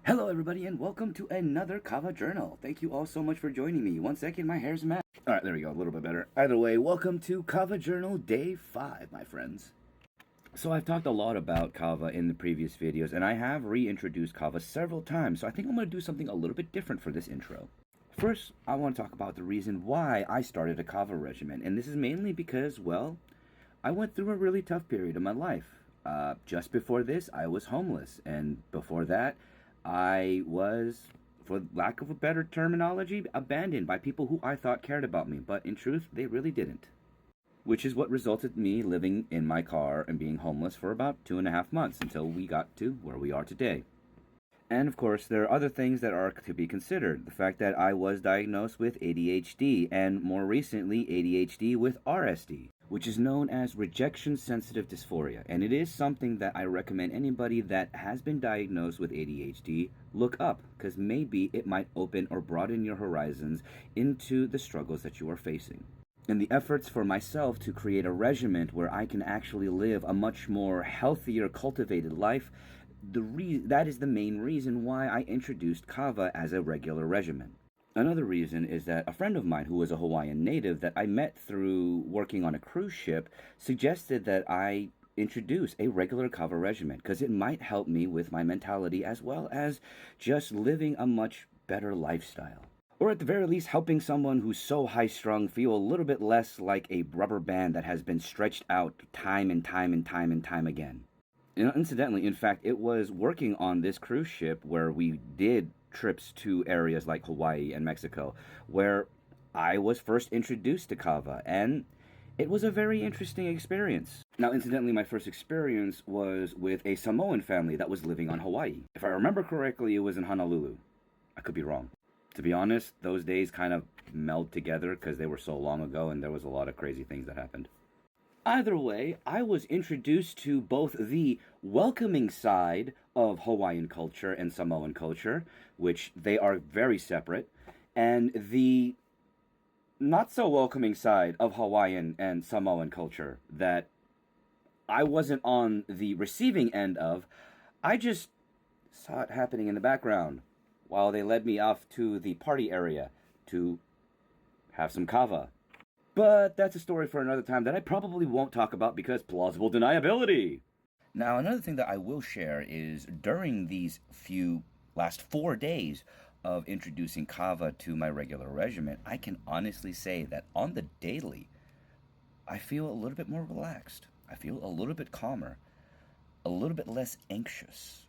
Hello everybody and welcome to another Kava Journal. Thank you all so much for joining me. One second, my hair's a mess. Alright, there we go, a little bit better. Either way, welcome to Kava Journal Day 5, my friends. So I've talked a lot about Kava in the previous videos, and I have reintroduced Kava several times, so I think I'm going to do something a little bit different for this intro. First, I want to talk about the reason why I started a Kava regimen, and this is mainly because, well, I went through a really tough period of my life. Just before this, I was homeless, and before that, I was, for lack of a better terminology, abandoned by people who I thought cared about me, but in truth, they really didn't. Which is what resulted in me living in my car and being homeless for about 2.5 months until we got to where we are today. And of course, there are other things that are to be considered. The fact that I was diagnosed with ADHD, and more recently, ADHD with RSD, which is known as rejection sensitive dysphoria. And it is something that I recommend anybody that has been diagnosed with ADHD look up, because maybe it might open or broaden your horizons into the struggles that you are facing. In the efforts for myself to create a regimen where I can actually live a much more healthier, cultivated life, that is the main reason why I introduced Kava as a regular regimen. Another reason is that a friend of mine who was a Hawaiian native that I met through working on a cruise ship suggested that I introduce a regular Kava regimen because it might help me with my mentality as well as just living a much better lifestyle. Or at the very least, helping someone who's so high-strung feel a little bit less like a rubber band that has been stretched out time and time and time and time again. Incidentally, in fact, it was working on this cruise ship where we did trips to areas like Hawaii and Mexico, where I was first introduced to Kava, and it was a very interesting experience. Now, incidentally, my first experience was with a Samoan family that was living on Hawaii. If I remember correctly, it was in Honolulu. I could be wrong. To be honest, those days kind of meld together because they were so long ago and there was a lot of crazy things that happened. Either way, I was introduced to both the welcoming side of Hawaiian culture and Samoan culture, which they are very separate, and the not so welcoming side of Hawaiian and Samoan culture that I wasn't on the receiving end of. I just saw it happening in the background while they led me off to the party area to have some kava. But that's a story for another time that I probably won't talk about because plausible deniability. Now, another thing that I will share is during these last 4 days of introducing kava to my regular regimen, I can honestly say that on the daily, I feel a little bit more relaxed. I feel a little bit calmer, a little bit less anxious.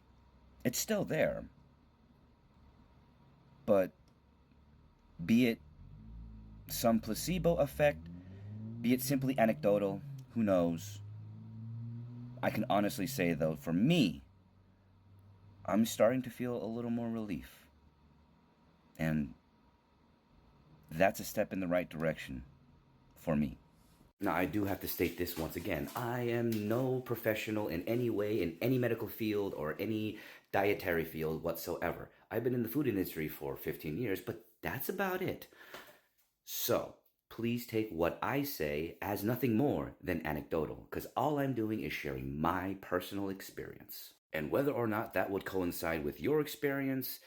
It's still there, but be it some placebo effect, be it simply anecdotal, who knows. I can honestly say, though, for me, I'm starting to feel a little more relief. And that's a step in the right direction for me. Now, I do have to state this once again. I am no professional in any way, in any medical field or any dietary field whatsoever. I've been in the food industry for 15 years, but that's about it. So, please take what I say as nothing more than anecdotal, because all I'm doing is sharing my personal experience. And whether or not that would coincide with your experience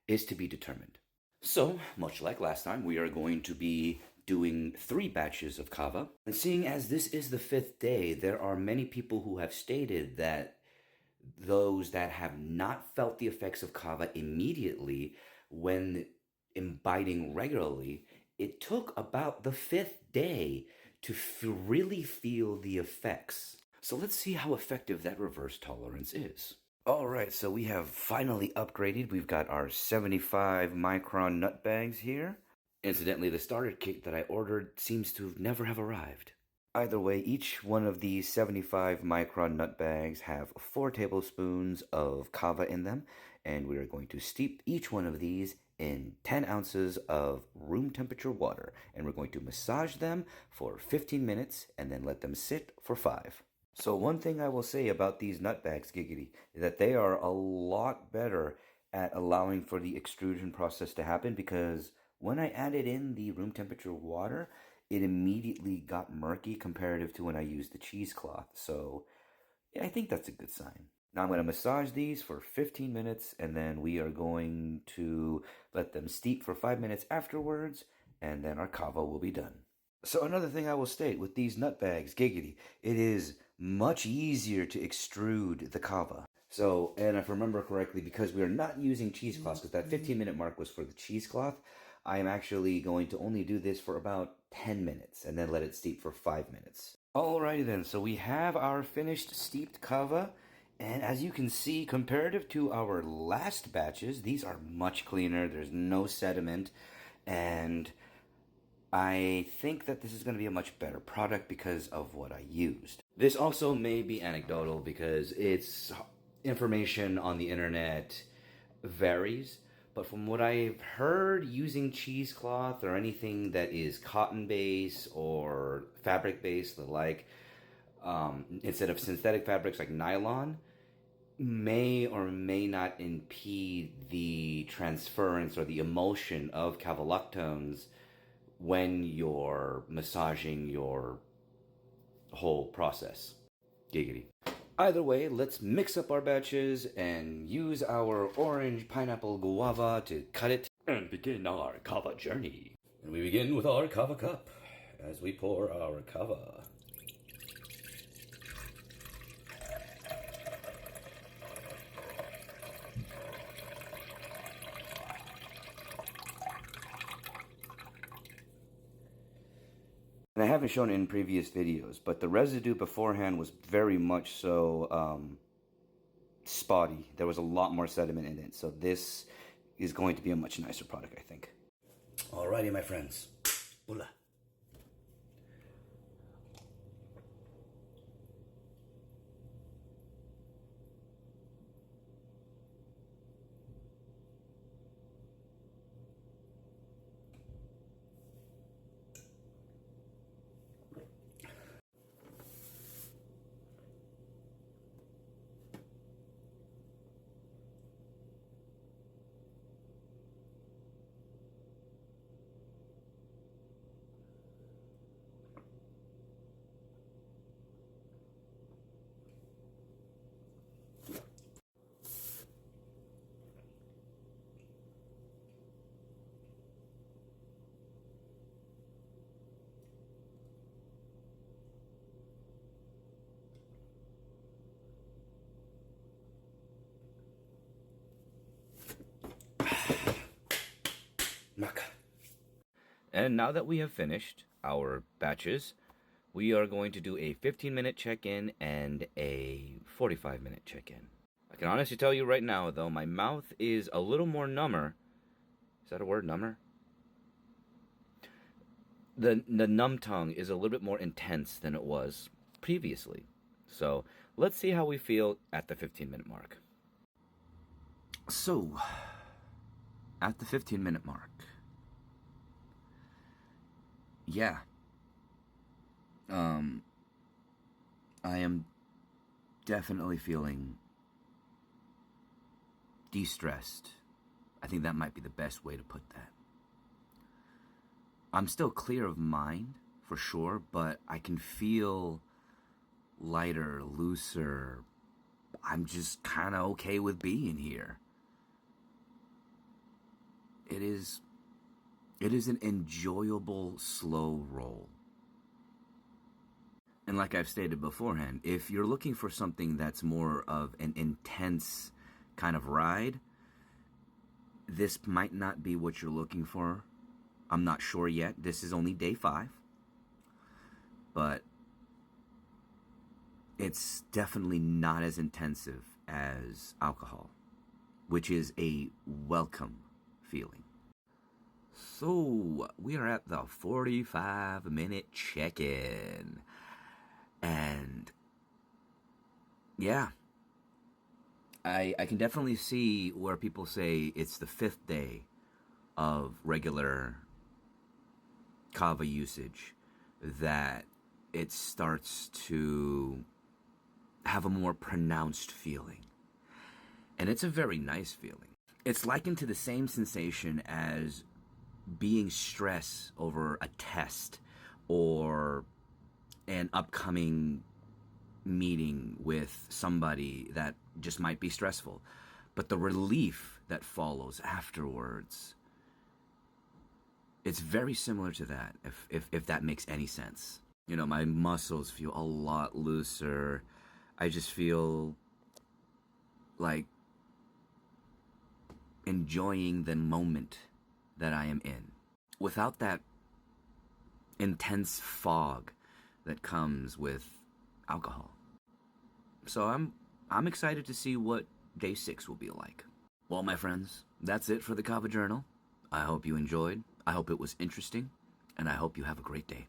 is to be determined. So, much like last time, we are going to be doing 3 batches of kava. And seeing as this is the 5th day, there are many people who have stated that those that have not felt the effects of kava immediately when imbibing regularly, it took about the 5th day to really feel the effects. So let's see how effective that reverse tolerance is. Alright, so we have finally upgraded. We've got our 75 micron nut bags here. Incidentally, the starter kit that I ordered seems to never have arrived. Either way, each one of these 75 micron nut bags have 4 tablespoons of kava in them, and we are going to steep each one of these in 10 ounces of room temperature water, and we're going to massage them for 15 minutes and then let them sit for 5. So one thing I will say about these nut bags, Giggity, is that they are a lot better at allowing for the extrusion process to happen, because when I added in the room temperature water, it immediately got murky comparative to when I used the cheesecloth. So yeah, I think that's a good sign. Now I'm going to massage these for 15 minutes, and then we are going to let them steep for 5 minutes afterwards, and then our kava will be done. So another thing I will state with these nut bags, giggity, it is much easier to extrude the kava. So, and if I remember correctly, because we are not using cheesecloths, because that 15-minute mark was for the cheesecloth, I am actually going to only do this for about 10 minutes and then let it steep for 5 minutes. Alrighty then, so we have our finished steeped kava, and as you can see, comparative to our last batches, these are much cleaner. There's no sediment, and I think that this is going to be a much better product because of what I used. This also may be anecdotal because it's information on the internet varies, but from what I've heard, using cheesecloth or anything that is cotton based or fabric based, the like, instead of synthetic fabrics like nylon, may or may not impede the transference or the emulsion of cavaloctones when you're massaging your whole process. Giggity. Either way, let's mix up our batches and use our orange pineapple guava to cut it and begin our kava journey. And we begin with our kava cup as we pour our kava. And I haven't shown it in previous videos, but the residue beforehand was very much so spotty. There was a lot more sediment in it, so this is going to be a much nicer product, I think. Alrighty, my friends. Bula. Maka. And now that we have finished our batches, we are going to do a 15-minute check-in and a 45-minute check-in. I can honestly tell you right now, though, my mouth is a little more number. Is that a word, number? The numb tongue is a little bit more intense than it was previously. So let's see how we feel at the 15-minute mark. So, at the 15-minute mark, yeah, I am definitely feeling de-stressed. I think that might be the best way to put that. I'm still clear of mind, for sure, but I can feel lighter, looser. I'm just kind of okay with being here. It is an enjoyable, slow roll. And like I've stated beforehand, if you're looking for something that's more of an intense kind of ride, this might not be what you're looking for. I'm not sure yet. This is only day 5. But it's definitely not as intensive as alcohol, which is a welcome feeling. So, we are at the 45-minute check-in. And, yeah, I can definitely see where people say it's the 5th day of regular kava usage that it starts to have a more pronounced feeling. And it's a very nice feeling. It's likened to the same sensation as being stressed over a test or an upcoming meeting with somebody that just might be stressful. But the relief that follows afterwards, it's very similar to that, if that makes any sense. You know, my muscles feel a lot looser. I just feel like enjoying the moment that I am in without that intense fog that comes with alcohol. So I'm excited to see what day 6 will be like. Well, my friends, that's it for the Kava Journal. I hope you enjoyed. I hope it was interesting, and I hope you have a great day.